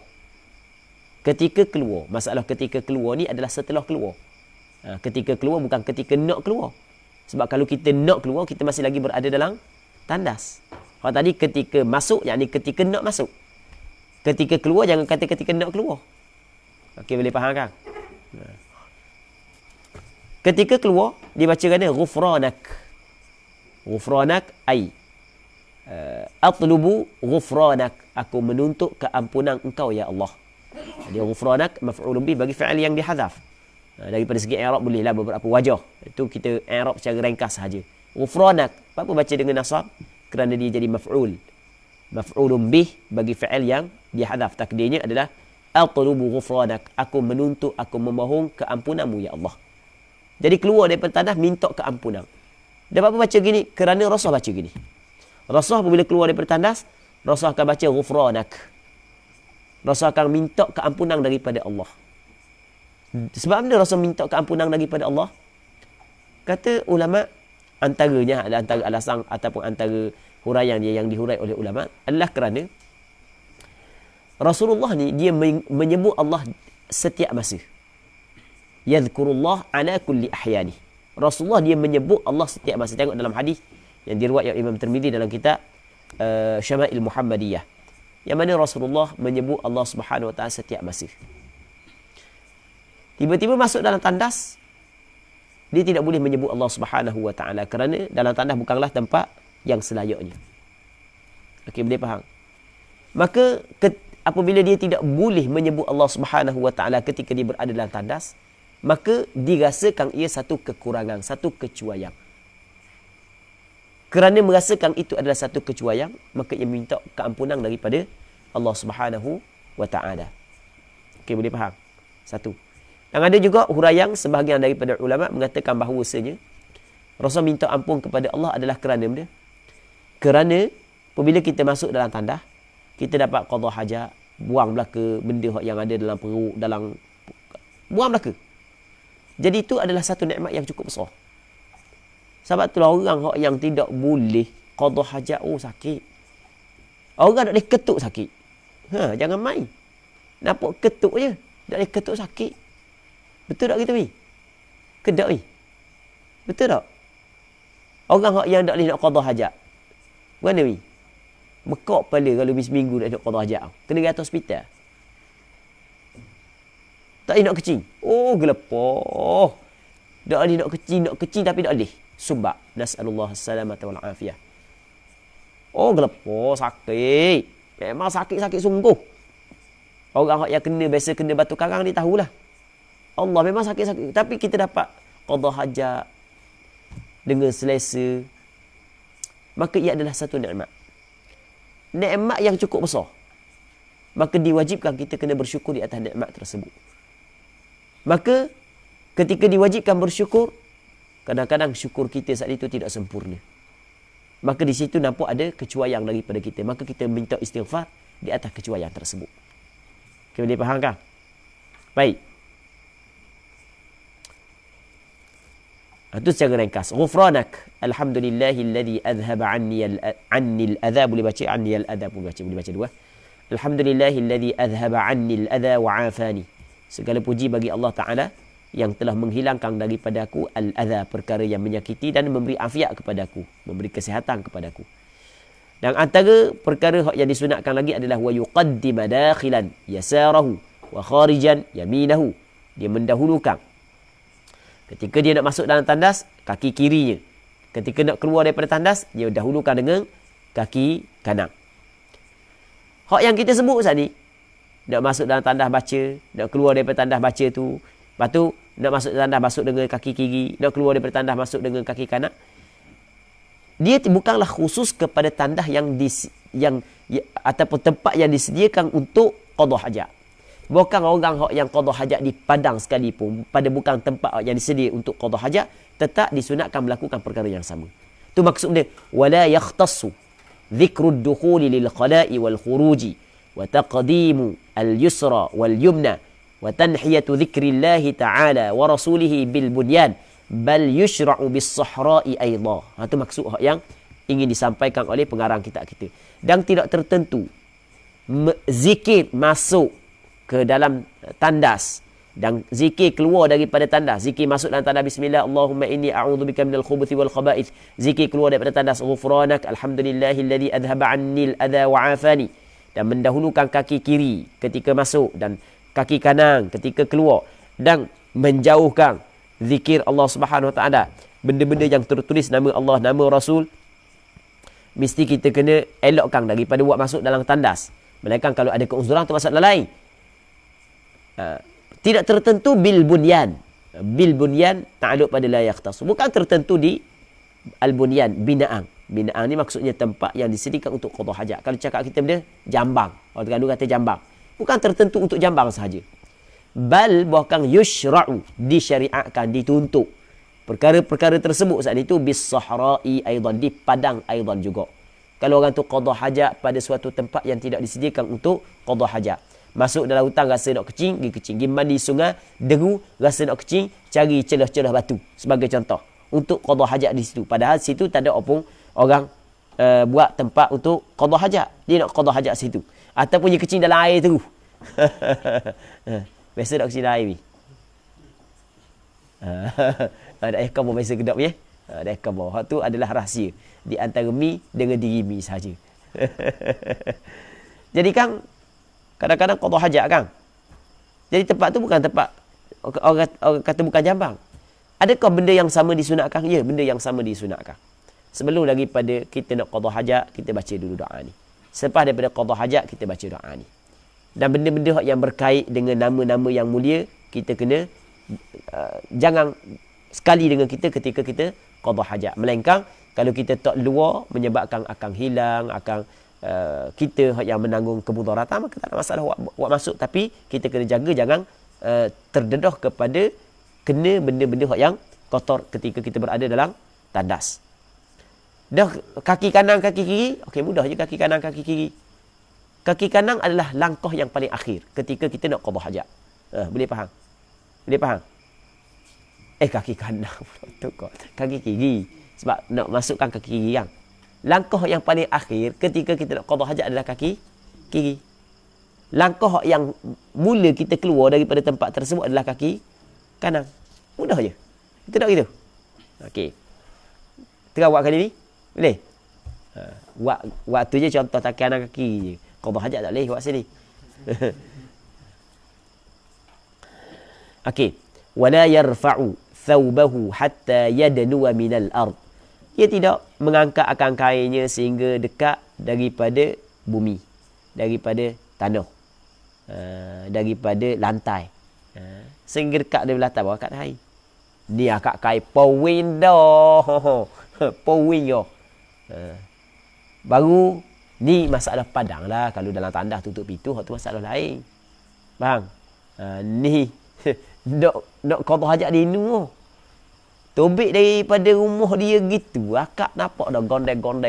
Ketika keluar. Masalah ketika keluar ni adalah setelah keluar. Ketika keluar bukan ketika nak keluar. Sebab kalau kita nak keluar, kita masih lagi berada dalam tandas. Kalau tadi ketika masuk, yakni ketika nak masuk. Ketika keluar, jangan kata ketika nak keluar. Okey, boleh faham kan? Ketika keluar, dibaca kata ghufranak. Ghufranak ay atlubu ghufranak. Aku menuntut keampunan engkau ya Allah. Jadi ghufranak maf'ulun bih bagi fi'il yang dihadzaf. Daripada segi i'rab bolehlah beberapa wajah. Itu kita i'rab secara ringkas saja. Ghufranak. Apa baca dengan nasab? Kerana dia jadi maf'ul. Maf'ulun bih bagi fi'il yang dihadzaf. Takdirnya adalah atlubu ghufranak. Aku menuntut, aku memohon keampunanmu ya Allah. Jadi keluar daripada tanah minta keampunan. Dan apa baca gini? Kerana Rasul baca gini. Rasul apabila keluar daripada tandas, Rasul akan baca ghufranak. Rasul akan minta keampunan daripada Allah. Sebab mana Rasul minta keampunan daripada Allah? Kata ulama, antaranya antara alasan ataupun antara huraian dia yang dihurai oleh ulama adalah kerana Rasulullah ni dia menyebut Allah setiap masa. Yadhkurullah ala kulli ahyani. Rasulullah dia menyebut Allah setiap masa. Tengok dalam hadis yang diriwayatkan Imam Tirmizi dalam kitab Syama'il Muhammadiyah. Yang mana Rasulullah menyebut Allah Subhanahu wa taala setiap masa. Tiba-tiba masuk dalam tandas, dia tidak boleh menyebut Allah Subhanahu wa taala kerana dalam tandas bukanlah tempat yang selayaknya. Okey, boleh faham? Maka apabila dia tidak boleh menyebut Allah Subhanahu wa taala ketika dia berada dalam tandas, maka dirasakan ia satu kekurangan, satu kecuaian. Kerana merasakan itu adalah satu kecuaian, maka ia minta keampunan daripada Allah Subhanahu wa taala. Okey, boleh faham? Satu. Dan ada juga huraian sebahagian daripada ulama mengatakan bahawasanya Rasul minta ampun kepada Allah adalah kerana benda. Kerana apabila kita masuk dalam tandas, kita dapat qada hajat, buang belaka benda yang ada dalam perut, dalam buang belaka. Jadi itu adalah satu nikmat yang cukup besar. Sebab itulah orang yang tidak boleh qada hajat, sakit. Orang tak boleh ketuk sakit. Jangan main. Nampak ketuk je, tak boleh ketuk sakit. Betul tak kita ni? Kedak ni? Betul tak? Orang yang tak boleh nak qada hajat. Mana ni? Mekak kepala kalau lebih seminggu nak duduk qada hajat. Kena pergi atas hospital. Tak nak kecing. Oh, gelepoh. Tak ada nak kecing tapi tak boleh. Subak. Nas'alullah as-salamata wal afiyah. Oh, gelepoh, sakit. Memang sakit-sakit sungguh. Orang yang biasa kena batu karang ni tahulah. Allah memang sakit-sakit. Tapi kita dapat qada hajat dengan selesa. Maka ia adalah satu nikmat. Nikmat yang cukup besar. Maka diwajibkan kita kena bersyukur di atas nikmat tersebut. Maka ketika diwajibkan bersyukur, kadang-kadang syukur kita saat itu tidak sempurna. Maka di situ nampak ada kecuaian daripada kita. Maka kita minta istighfar di atas kecuaian tersebut. Okay, boleh faham kan? Baik. Itu secara ringkas. Ghufranak. Alhamdulillahilladzi adhaba anni al-adha. Boleh baca anni al-adha. Boleh baca dua. Alhamdulillahilladzi adhaba anni al-adha wa afani. Segala puji bagi Allah Ta'ala yang telah menghilangkan daripada aku al-adha, perkara yang menyakiti, dan memberi afiat kepada aku, memberi kesihatan kepada aku. Dan antara perkara yang disunatkan lagi adalah wa yuqaddima dakhilan yasarahu wa kharijan yaminahu. Dia mendahulukan ketika dia nak masuk dalam tandas, kaki kirinya. Ketika nak keluar daripada tandas, dia dahulukan dengan kaki kanan. Hak yang kita sebut saat ni, nak masuk dalam tandas baca, nak keluar daripada tandas baca tu, lepas tu nak masuk dalam tandas masuk dengan kaki kiri, nak keluar daripada tandas masuk dengan kaki kanan. Dia bukanlah khusus kepada tandas ataupun tempat yang disediakan untuk qada hajat. Bukan orang yang qada hajat di padang sekalipun, pada bukan tempat yang disedia untuk qada hajat, tetap disunatkan melakukan perkara yang sama. Tu maksud dia, wala yakhtassu dhikrud dukhuli lil khala'i wal khuruji wa taqdimu al yusra wal yumna wa tanhiyatu dhikrillahi ta'ala wa rasulihi bil bunyan bal yushra'u bis sahra'i aidha. Itu maksud yang ingin disampaikan oleh pengarang kitab kita. Dan tidak tertentu zikir masuk ke dalam tandas dan zikir keluar daripada tandas. Zikir masuk dalam tandas bismillah, Allahumma inni a'udzubika minal khubuthi wal khaba'ith. Zikir keluar daripada tandas, ghufranak alhamdulillahilladzi adhaba 'annil adha wa 'afani. Dan mendahulukan kaki kiri ketika masuk dan kaki kanan ketika keluar, dan menjauhkan zikir Allah Subhanahu wa taala, benda-benda yang tertulis nama Allah, nama Rasul, mesti kita kena elokkan daripada buat masuk dalam tandas. Melainkan kalau ada keuzuran tu masalah lain. Tidak tertentu bil bunyan. Bil bunyan ta'alluq pada la yakhtas. Bukan tertentu di al bunyan, binaan. Binaan ni maksudnya tempat yang disediakan untuk qada hajat. Kalau cakap kita benda jambang, orang Terengganu kata jambang. Bukan tertentu untuk jambang sahaja. Bal bahkan yushra'u, disyariatkan, dituntut. Perkara-perkara tersebut saat itu bis sahra'i aidan, di padang aidan juga. Kalau orang tu qada hajat pada suatu tempat yang tidak disediakan untuk qada hajat. Masuk dalam hutan rasa nak kecing, pergi kecing. Pergi mandi sungai, deru, rasa nak kecing, cari celah-celah batu. Sebagai contoh. Untuk qada hajat di situ. Padahal situ tak ada opung orang buat tempat untuk qada hajat. Dia nak qada hajat situ. Ataupun dia kecing dalam air terus. Biasa nak kecing dalam air ni. Ada air kabur biasa kedap ya. Ada air kabur. Hak tu adalah rahsia di antara mi dengan diri mi sahaja. Jadi kan kadang-kadang qada hajat kan. Jadi tempat tu bukan tempat orang kata bukan jambang. Adakah benda yang sama disunatkan? Ya, benda yang sama disunatkan. Sebelum daripada kita nak qada hajat, kita baca dulu doa ni. Selepas daripada qada hajat, kita baca doa ni. Dan benda-benda yang berkait dengan nama-nama yang mulia, kita kena jangan sekali dengan kita ketika kita qada hajat. Melainkan kalau kita tak luar menyebabkan akan hilang, akan kita yang menanggung kemudaratan, maka tak ada masalah buat masuk. Tapi kita kena jaga jangan terdedah kepada kena benda-benda yang kotor ketika kita berada dalam tandas. Dah kaki kanan, kaki kiri, okey, mudah je kaki kanan, kaki kiri. Kaki kanan adalah langkah yang paling akhir ketika kita nak qada hajat. Boleh faham? Boleh faham? Kaki kanan kaki kiri. Sebab nak masukkan kaki kiri kan. Langkah yang paling akhir ketika kita nak qada hajat adalah kaki kiri. Langkah yang mula kita keluar daripada tempat tersebut adalah kaki kanan. Mudah je. Kita nak gitu. Okey. Terawak kali ni? Boleh? Waktu je contoh tak kanan kaki je. Qada hajat tak boleh buat sini. Okey. Wala yarfa'u thawbahu hatta yadnuwa minal ard. Dia tidak mengangkat akan kainnya sehingga dekat daripada bumi, daripada tanah, daripada lantai, sehingga dekat dia belah bawah kat kain. Ni akak kain powin dah. Powin yo. Baru ni masalah padang lah. Kalau dalam tandas tutup pintu, tu masalah lain. Bang. Ni dok qada hajat di nu. Tobik daripada rumah dia gitu. Akak nampak dah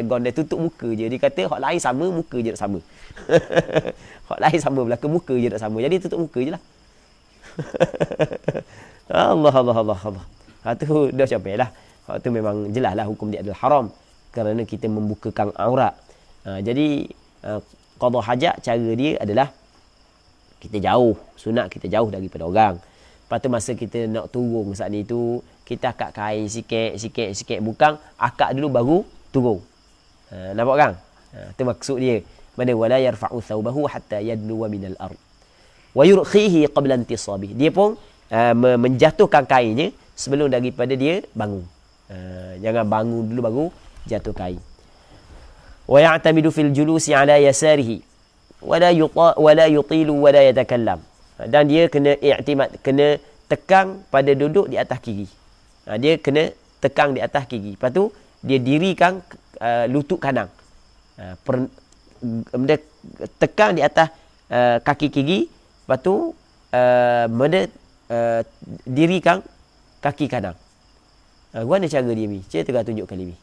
gondai tutup muka je. Dia kata hak lain sama, muka je tak sama. Hak lain sama belaka, muka je tak sama. Jadi tutup muka je lah. Allah. Hak tu dah capai lah. Hak tu memang jelas lah hukum dia adalah haram. Kerana kita membukakan aurat. Jadi qada hajat cara dia adalah kita jauh. Sunat kita jauh daripada orang. Lepas tu masa kita nak turun saat ni tu, kita akak kain sikit bukang, akak dulu baru turun. Nampak kan? Tu maksud dia. Mana wala yarfa'u thawbahu hatta yadnuwa minal ard. Wa yurkhihi qabla intisabih. Dia pun menjatuhkan kainnya sebelum daripada dia bangun. Jangan bangun dulu baru jatuh kain. Wa ya'tamidu fil julusi ala yasarihi wala yutilu wala yatakallam. Dan dia kena i'timad, kena tekang pada duduk di atas kiri. Dia kena tekang di atas kiri. Lepas tu dia dirikan lutut kanan. Dia tekang di atas kaki kiri. Lepas tu dirikan kaki kanan. Mana cara dia ni? Saya tengah tunjuk kali ni.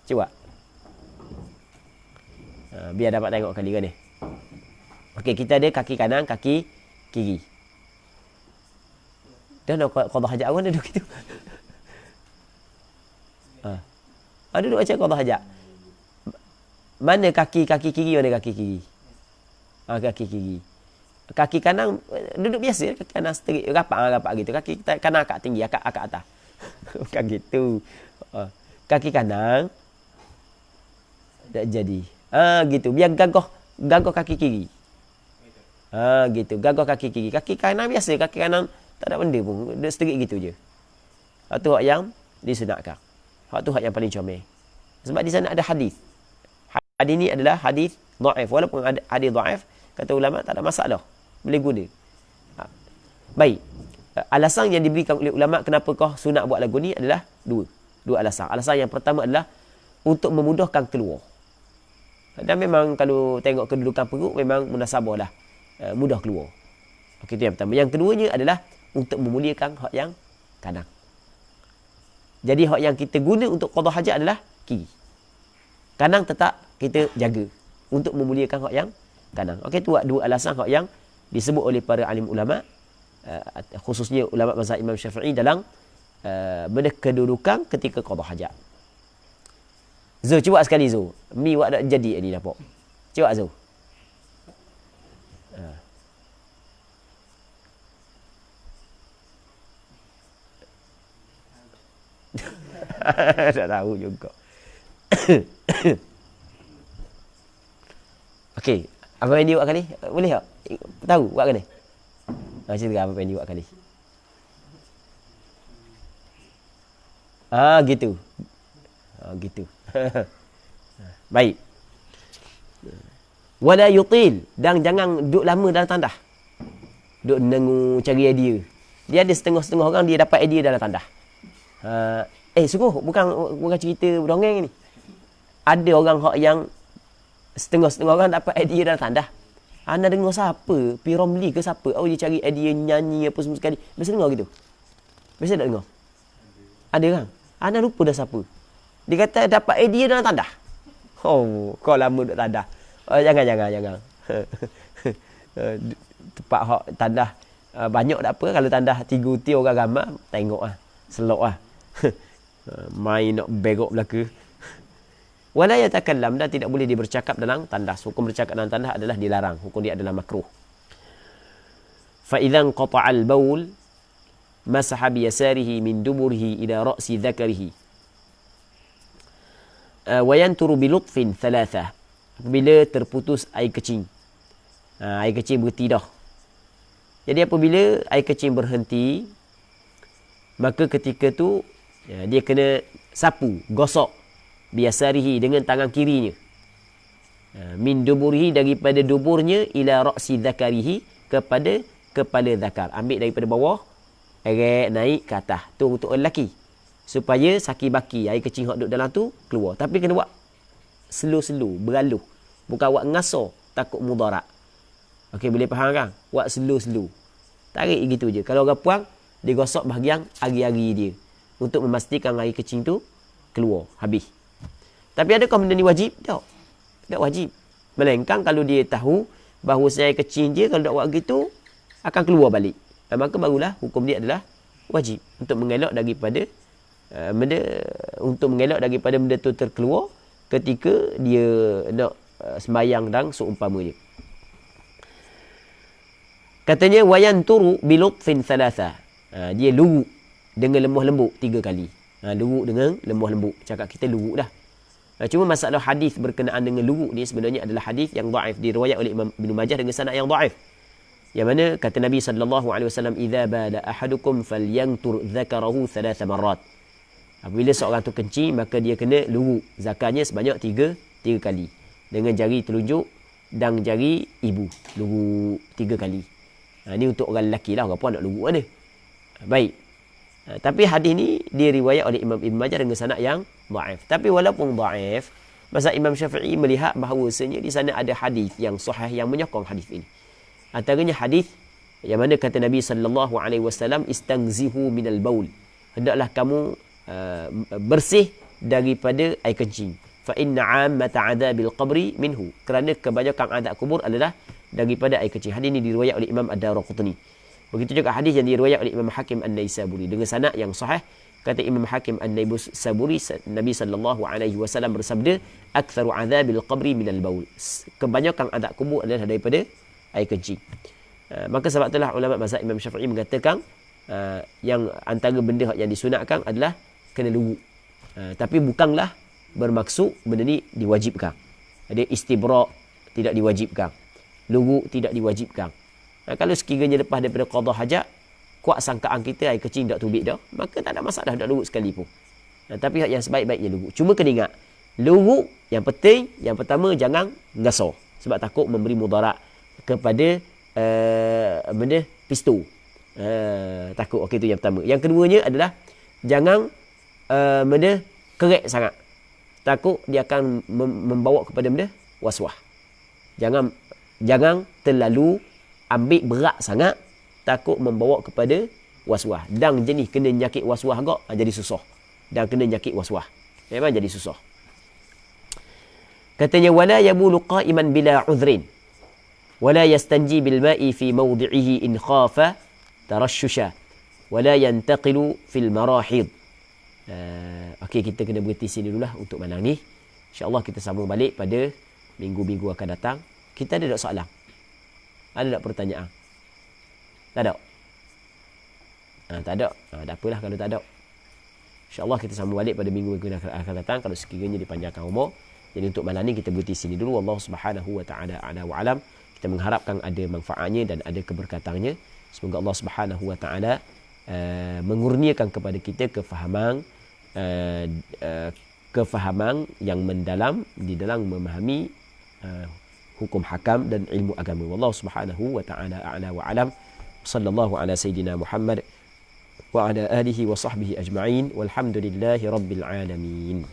Cuba. Biar dapat tengok kali kan ni. Okey, kita ada kaki kanan, kaki kiri. Dah nak qada hajat awak duduk gitu. Duduk macam qada hajat. Mana kaki kiri, mana kaki kiri? Kaki kiri. Kaki kanan duduk biasa, kaki kanan straight, rapat gitu. Kaki kanan akak tinggi, akak atas. Bukan gitu. Kaki kanan tak jadi. Gitu. Biar gagah kaki kiri. Gitu. Gagah kaki kiri. Kaki kanan biasa, kaki kanan tak ada benda pun. Dia straight gitu je. Hak tu hak yang disunatkan. Hak tu hak yang paling comel. Sebab di sana ada hadis. Hadis ni adalah hadis dhaif. Walaupun ada hadis dhaif, kata ulama tak ada masalah. Boleh guna. Baik. Alasan yang diberikan oleh ulama kenapakah sunat buat lagu ni adalah dua alasan. Alasan yang pertama adalah untuk memudahkan keluar. Dan memang kalau tengok kedudukan perut memang munasabah lah. Mudah keluar. Okey, itu yang pertama. Yang keduanya adalah untuk memuliakan hak yang kanan. Jadi hak yang kita guna untuk qada hajat adalah kiri. Kanan tetap kita jaga untuk memuliakan hak yang kanan. Okey, tu dua alasan hak yang disebut oleh para alim ulama, khususnya ulama mazhab Imam Syafi'i dalam benda kedudukan ketika qada hajat. Zo, cuba sekali Zo. Mi wak dak jadi ni nampak. Cuba Zo. Tak tahu juga. Okey, apa yang dia buat kali? Boleh tak? Tahu buat kali? Cerita apa yang dia buat kali? Gitu. Gitu. Baik. Wala yutil, dan jangan duduk lama dalam tandas. Duduk nengu cari idea. Dia ada setengah-setengah orang dia dapat idea dalam tandas. Sungguh bukan cerita dongeng ni. Ada orang hak yang setengah-setengah orang dapat idea dalam tandas. Anda dengar siapa? P. Romli ke siapa? Oh, dia cari idea nyanyi apa semua sekali. Biasa dengar gitu? Biasa tak dengar? Ada kan? Anda lupa dah siapa? Dia kata dapat idea dalam tandas. Oh, kau lama duduk tandas. Jangan. Tempat hak tandas banyak tak apa. Kalau tandas 3 uti orang ramai, tengok lah. Selok lah. Main nak begok belaka. Wala yatakallam, dan tidak boleh dia bercakap dalam tandas. Hukum bercakap dalam tandas adalah dilarang. Hukum dia adalah makruh. Fa idzan qata'al baul masaha bi yasarihi min duburihi ila ra'si dzakarihi wayan turu bilutfin thalathah. Apabila terputus air kecing. Air kecing berhenti dah. Jadi apabila air kecing berhenti, maka ketika tu dia kena sapu, gosok biasarihi dengan tangan kirinya. Min duburihi, daripada duburnya, ila ra'si zakarihi, kepada kepala zakar. Ambil daripada bawah, naik ke atas. Tu untuk lelaki. Supaya saki baki, air kecing hok duduk dalam tu keluar. Tapi kena buat slow-slow, beraluh. Bukan buat ngasar, takut mudarat. Okey, boleh faham kan? Buat slow-slow. Tarik gitu je. Kalau orang puang, dia gosok bahagian ari-ari dia. Untuk memastikan air kecing tu keluar, habis. Tapi adakah benda ni wajib? Tak wajib. Melainkan kalau dia tahu bahawa air kecing dia kalau tak buat begitu akan keluar balik. Maka barulah hukum dia adalah wajib untuk mengelak daripada benda tu terkeluar ketika dia nak sembahyang dan seumpamanya. Katanya wayan turu bilutfin thalatha. Dia luruk dengan lemah lembut 3 kali. Luruk dengan lemah lembut. Cakap kita luruk dah. Cuma masalah hadis berkenaan dengan luruk ni sebenarnya adalah hadis yang dhaif, diriwayat oleh Imam Ibn Majah dengan sanad yang dhaif. Yang mana kata Nabi sallallahu alaihi wasallam, "Idza bala ahadukum falyantur dzakarahu 3 marrat." Apabila seorang tu kencing, maka dia kena luruk zakarnya sebanyak 3 kali. Dengan jari telunjuk dan jari ibu. Luruk 3 kali. Ini untuk orang lelaki lah. Orang puan nak luruk mana? Baik. Tapi hadis ni diriwayat oleh Imam Ibn Majah dengan sanad yang dhaif. Tapi walaupun dhaif, mazhab Imam Syafi'i melihat bahawasanya di sana ada hadis yang sahih yang menyokong hadis ini. Antaranya hadis yang mana kata Nabi sallallahu alaihi wasallam, "Istangzihu minal baul." Hendaklah kamu bersih daripada air kencing. Fa inna 'ammata 'adzabil qabri minhu. Kerana kebanyakan azab kubur adalah daripada air kencing. Hadis ini diriwayat oleh Imam Ad-Darqutni. Begitu juga hadis yang diriwayat oleh Imam Hakim An-Naisaburi dengan sanad yang sahih. Kata Imam Hakim An-Naisaburi, Nabi sallallahu alaihi wasallam bersabda, "Aktsaru 'adzabil qabri minal baul." Kebanyakan azab kubur adalah daripada air kencing. Maka sebab itulah ulama mazhab Imam Syafi'i mengatakan yang antara benda yang disunatkan adalah kena luruk. Tapi bukanlah bermaksud benda ni diwajibkan. Ada istibra' tidak diwajibkan. Luruk tidak diwajibkan. Kalau sekiranya lepas daripada qada hajat, kuat sangkaan kita air kecing tak tubik dah, maka tak ada masalah dak luruk sekali pun. Tapi yang sebaik-baiknya luruk. Cuma kena ingat, luruk yang penting, yang pertama jangan ngasar. Sebab takut memberi mudarat kepada benda pistol. Takut. Okey, itu yang pertama. Yang keduanya adalah jangan benda kerek sangat. Takut dia akan membawa kepada benda waswas. Jangan terlalu ambil berat sangat, takut membawa kepada waswas. Dan jenis kena nyakit waswas agak jadi susah. Dan kena nyakit waswas, memang jadi susah. Katanya wala yabulu qa'iman bila udhrin wala yastanji bil ma'i fi mawdi'ihi in khafa tarashshusha wala yantaqilu fil marahid. Okey, kita kena berhenti sini dululah untuk malam ni. InsyaAllah kita sambung balik pada minggu-minggu akan datang. Kita ada tak soalan? Ada tak pertanyaan? Tak ada? Tak ada? Tak apalah kalau tak ada. InsyaAllah kita sambung balik pada minggu-minggu akan datang kalau sekiranya dipanjangkan umur. Jadi untuk malam ni kita berhenti sini dulu. Allah Subhanahu wa ta'ala a'la wa alam. Kita mengharapkan ada manfaatnya dan ada keberkatannya. Semoga Allah Subhanahu wa ta'ala mengurniakan kepada kita kefahaman yang mendalam di dalam memahami hukum hakam dan ilmu agama. Wallahu subhanahu wa ta'ala a'la wa alam. Sallallahu ala sayyidina Muhammad wa ala alihi wa sahbihi ajma'in. Walhamdulillahi rabbil alamin.